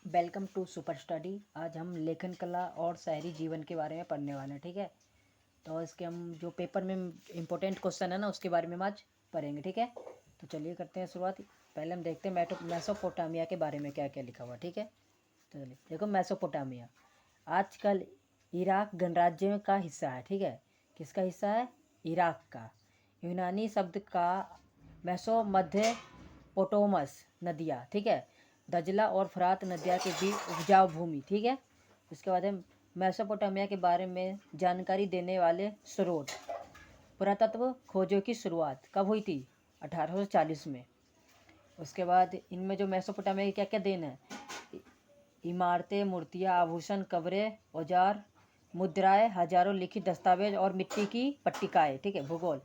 Welcome to super study. आज हम लेखन कला और शहरी जीवन के बारे में पढ़ने वाले हैं। ठीक है, तो इसके हम जो पेपर में इम्पोर्टेंट क्वेश्चन है ना उसके बारे में हम आज पढ़ेंगे। ठीक है, तो चलिए करते हैं शुरुआत। पहले हम देखते हैं मेसोपोटामिया के बारे में क्या क्या लिखा हुआ। ठीक है, तो चलिए देखो, मेसोपोटामिया आजकल इराक गणराज्य का हिस्सा है। ठीक है, किसका हिस्सा है? इराक का। यूनानी शब्द का मेसो मध्य पोटोमस नदियाँ। ठीक है, दजला और फरात नदिया के बीच उपजाऊ भूमि। ठीक है, उसके बाद है मेसोपोटामिया के बारे में जानकारी देने वाले स्रोत। पुरातत्व खोजों की शुरुआत कब हुई थी? 1840 में। उसके बाद इनमें जो मेसोपोटामिया की क्या क्या देन है? इमारतें, मूर्तियाँ, आभूषण, कब्रें, औजार, मुद्राएं, हजारों लिखित दस्तावेज और मिट्टी की पट्टिकाएँ। ठीक है, भूगोल।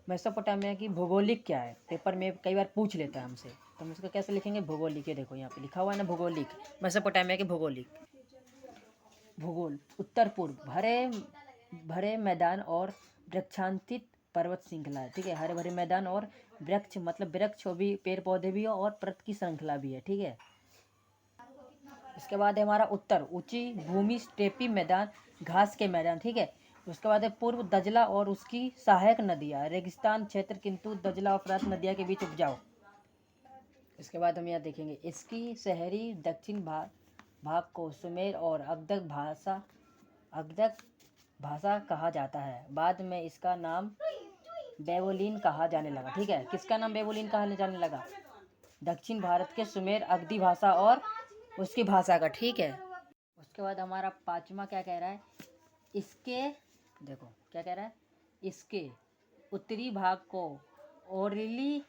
मेसोपोटामिया की भौगोलिक क्या है? पेपर में कई बार पूछ लेता है हमसे, तो हम इसको कैसे लिखेंगे? भौगोलिक। ये देखो यहाँ पे लिखा हुआ है ना, भौगोलिक। मेसोपोटामिया के भौगोलिक। भूगोल। उत्तर पूर्व भरे भरे मैदान और वृक्षांतित पर्वत श्रृंखला है। ठीक है, हरे भरे मैदान और वृक्ष मतलब वृक्ष भी, पेड़ पौधे भी हो और पर्वत की श्रृंखला भी है। ठीक है, इसके बाद है हमारा उत्तर, ऊंची भूमि, स्टेपी मैदान, घास के मैदान। ठीक है, उसके बाद है पूर्व, दजला और उसकी सहायक नदियाँ, रेगिस्तान क्षेत्र किंतु दजला और फरात नदियाँ के बीच उपजाऊ। इसके बाद हम यहाँ देखेंगे, इसकी शहरी दक्षिण भाग को सुमेर और अगदक भाषा कहा जाता है। बाद में इसका नाम बेबोलिन कहा जाने लगा। ठीक है, किसका नाम बेबोलिन कहा जाने लगा? दक्षिण भारत के सुमेर अगदी भाषा और उसकी भाषा का। ठीक है, उसके बाद हमारा पांचवा क्या कह रहा है? इसके देखो क्या कह रहा है, इसके उत्तरी भाग को ओरिली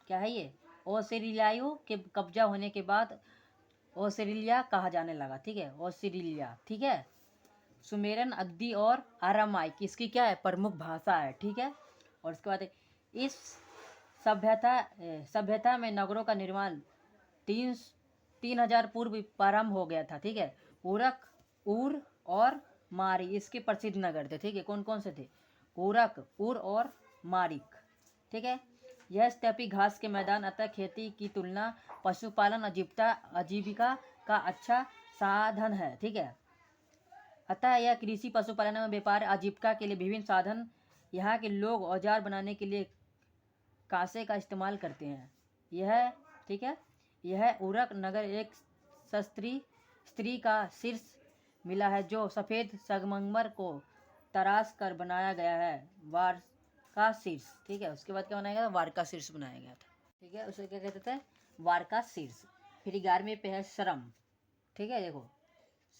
क्या है ये, ओसेरिलियाओं के कब्जा होने के बाद ओसेरिलिया कहा जाने लगा। ठीक है, ओसेरिलिया। ठीक है, सुमेरन, अग्दी और आरामाइक इसकी क्या है? प्रमुख भाषा है। ठीक है, और उसके बाद इस सभ्यता में नगरों का निर्माण 3000 पूर्व प्रारंभ हो गया था। ठीक है, उरक, उर और मारी इसके प्रसिद्ध नगर थे। ठीक है, कौन कौन से थे? उरक, उर और मारिक। ठीक है, यह स्टेपी घास के मैदान, अतः खेती की तुलना पशुपालन आजीविका का अच्छा साधन है। ठीक है, अतः यह कृषि, पशुपालन एवं व्यापार आजीविका के लिए विभिन्न साधन। यहाँ के लोग औजार बनाने के लिए कांसे का इस्तेमाल करते हैं। यह ठीक है, यह उरक नगर एक स्त्री का शीर्ष मिला है जो सफ़ेद संगमरमर को तराश कर बनाया गया है, वार का शीर्ष। ठीक है, उसके बाद क्या बनाया गया? वार का शीर्ष बनाया गया था। ठीक है, उसे क्या कहते थे? वार का शीर्ष। फिर 11वें पे है श्रम। ठीक है, देखो,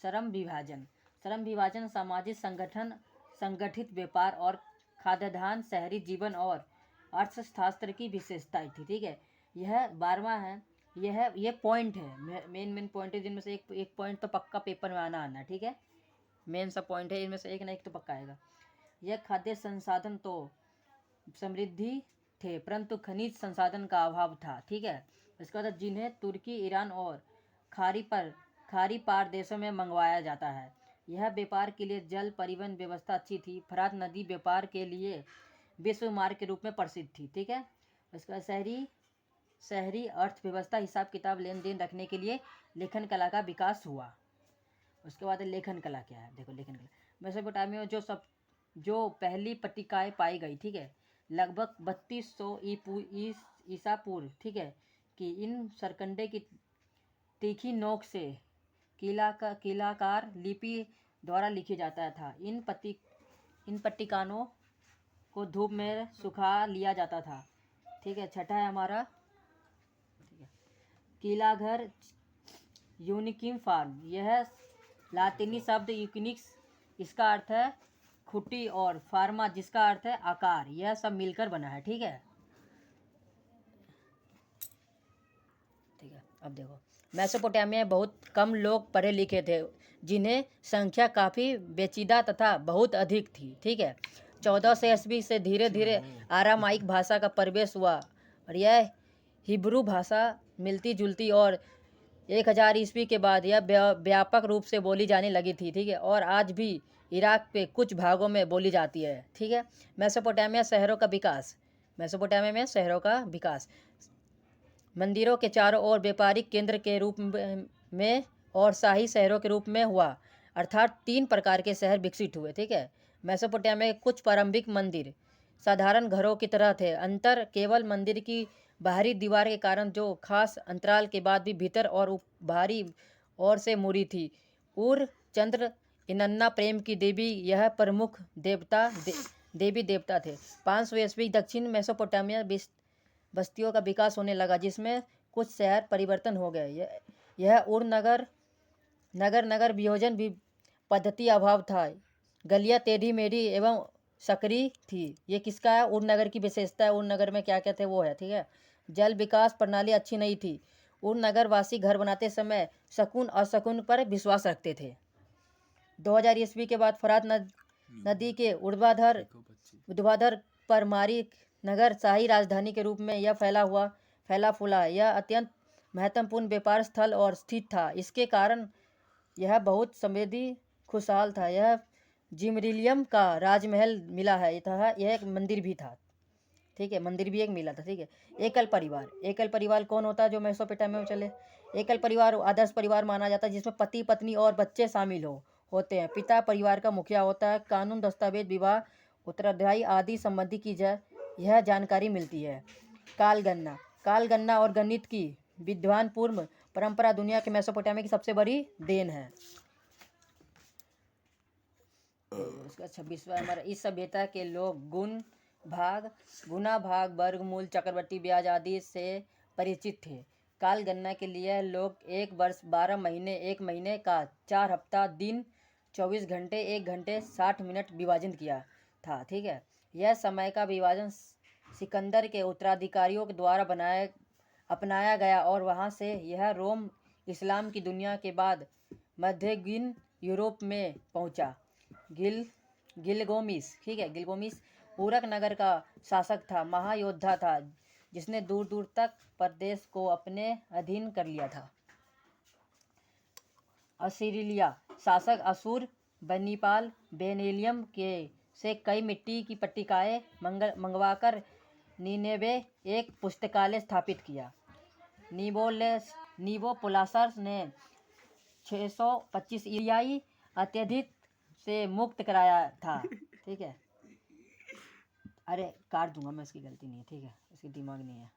श्रम विभाजन सामाजिक संगठन, संगठित व्यापार और खाद्यान्न, शहरी जीवन और अर्थशास्त्र की विशेषताएं थी। ठीक है, यह 12वां है। ये पॉइंट है, मेन पॉइंट है, जिनमें से एक पॉइंट तो पक्का पेपर में आना। ठीक है, मेन सा पॉइंट है, इनमें से एक ना एक तो पक्का आएगा। यह खाद्य संसाधन तो समृद्धि थे परंतु खनिज संसाधन का अभाव था। ठीक है, इसके बाद जिन्हें तुर्की, ईरान और खाड़ी पार देशों में मंगवाया जाता है। यह व्यापार के लिए जल परिवहन व्यवस्था अच्छी थी। फरात नदी व्यापार के लिए विश्व मार्ग के रूप में प्रसिद्ध थी। ठीक है, इसके बाद शहरी अर्थव्यवस्था, हिसाब किताब, लेन देन रखने के लिए लेखन कला का विकास हुआ। उसके बाद लेखन कला क्या है? देखो, लेखन कला मेसोपोटामिया में जो पहली पट्टिकाएँ पाई गई। ठीक है, लगभग 3200 ईसा पूर्व। ठीक है, कि इन सरकंडे की तीखी नोक से कीलाकार लिपि द्वारा लिखी जाता था। इन पट्टिकाओं को धूप में सुखा लिया जाता था। ठीक है, छठा है हमारा, ठीक है, कीलाघर, यूनिकिम फार्म। यह लातिनी शब्द यूनिक्स, इसका अर्थ है खुटी, और फार्मा जिसका अर्थ है आकार, यह सब मिलकर बना है। ठीक है, ठीक है, अब देखो, मेसोपोटामिया में बहुत कम लोग पढ़े लिखे थे, जिन्हें संख्या काफ़ी पेचीदा तथा बहुत अधिक थी। ठीक है, 1400 ईस्वी से धीरे धीरे आरामाइक भाषा का प्रवेश हुआ और यह हिब्रू भाषा मिलती जुलती, और 1000 ईस्वी के बाद यह व्यापक रूप से बोली जाने लगी थी। ठीक है, और आज भी इराक के कुछ भागों में बोली जाती है। ठीक है, मेसोपोटामिया में शहरों का विकास, मंदिरों के चारों ओर व्यापारिक केंद्र के रूप में और शाही शहरों के रूप में हुआ, अर्थात 3 प्रकार के शहर विकसित हुए। ठीक है। मेसोपोटामिया के कुछ प्रारंभिक मंदिर साधारण घरों की तरह थे। अंतर केवल मंदिर की बाहरी दीवार के कारण, जो खास अंतराल के बाद भी भीतर और बाहरी ओर से मुड़ी थी। उर चंद्र इनन्ना प्रेम की देवी, यह प्रमुख देवी देवता थे। 500 ईस्वी दक्षिण मेसोपोटामिया बस्तियों का विकास होने लगा, जिसमें कुछ शहर परिवर्तन हो गए। यह उर नगर वियोजन भी पद्धति अभाव था। गलियां टेढ़ी मेढ़ी एवं सकरी थी। ये किसका है? उर नगर की विशेषता है। उर नगर में क्या क्या थे वो है। ठीक है। जल विकास प्रणाली अच्छी नहीं थी। उर नगर वासी घर बनाते समय शकुन अशकुन पर विश्वास रखते थे। 2000 ईस्वी के बाद फरात नदी के ऊर्ध्वाधर पर मारी नगर शाही राजधानी के रूप में यह फैला फूला है। यह अत्यंत महत्वपूर्ण व्यापार स्थल और स्थित था। इसके कारण यह बहुत समृद्धि खुशहाल था। यह जिमरिलियम का राजमहल मिला है तथा यह एक मंदिर भी था। ठीक है। मंदिर भी एक मिला था। ठीक है। एकल परिवार कौन होता है जो मेसोपोटामिया में चले? एकल परिवार आदर्श परिवार माना जाता है, जिसमें पति पत्नी और बच्चे शामिल होते हैं। पिता परिवार का मुखिया होता है। कानून, दस्तावेज, विवाह, उत्तराधिकारी आदि संबंधी की यह जानकारी मिलती है। कालगणना और गणित की विद्वान पूर्व परंपरा दुनिया के मेसोपोटामिया की सबसे बड़ी देन है। उसका 26वां हमारा, इस सभ्यता के लोग गुना भाग वर्गमूल चक्रवृद्धि ब्याज आदि से परिचित थे। काल गणना के लिए लोग 1 वर्ष 12 महीने 1 महीने का 4 हफ्ता दिन 24 घंटे 1 घंटे 60 मिनट विभाजन किया था। ठीक है। यह समय का विभाजन सिकंदर के उत्तराधिकारियों के द्वारा अपनाया गया और वहाँ से यह रोम इस्लाम की दुनिया के बाद मध्ययुगीन यूरोप में पहुँचा। गिलगोमिस, ठीक है, गिलगोमिस पूरक नगर का शासक था, महायोद्धा था, जिसने दूर दूर तक प्रदेश को अपने अधीन कर लिया था। असीरिया शासक असुर बनीपाल बेनेलियम के से कई मिट्टी की पट्टिकाएं मंगवाकर नीनेवे एक पुस्तकालय स्थापित किया। निबोपोलासर ने 625 ईसाई अत्यधिक से मुक्त कराया था। ठीक है। अरे काट दूंगा मैं, इसकी गलती नहीं है। ठीक है। इसकी दिमाग नहीं है।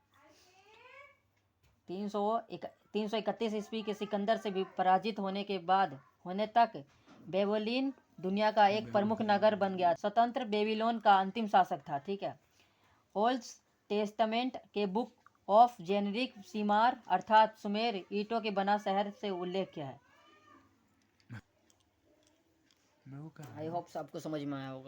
331 ईस्वी के सिकंदर से भी पराजित होने तक बेबीलोन दुनिया का एक प्रमुख नगर बन गया। स्वतंत्र बेबीलोन का अंतिम शासक था। ठीक है। ओल्ड टेस्टामेंट के बुक ऑफ जेनरिक सीमार अर्थात सुमेर ईंटों के बना शहर से उल्लेख किया है। आई होप सबको समझ में आया होगा।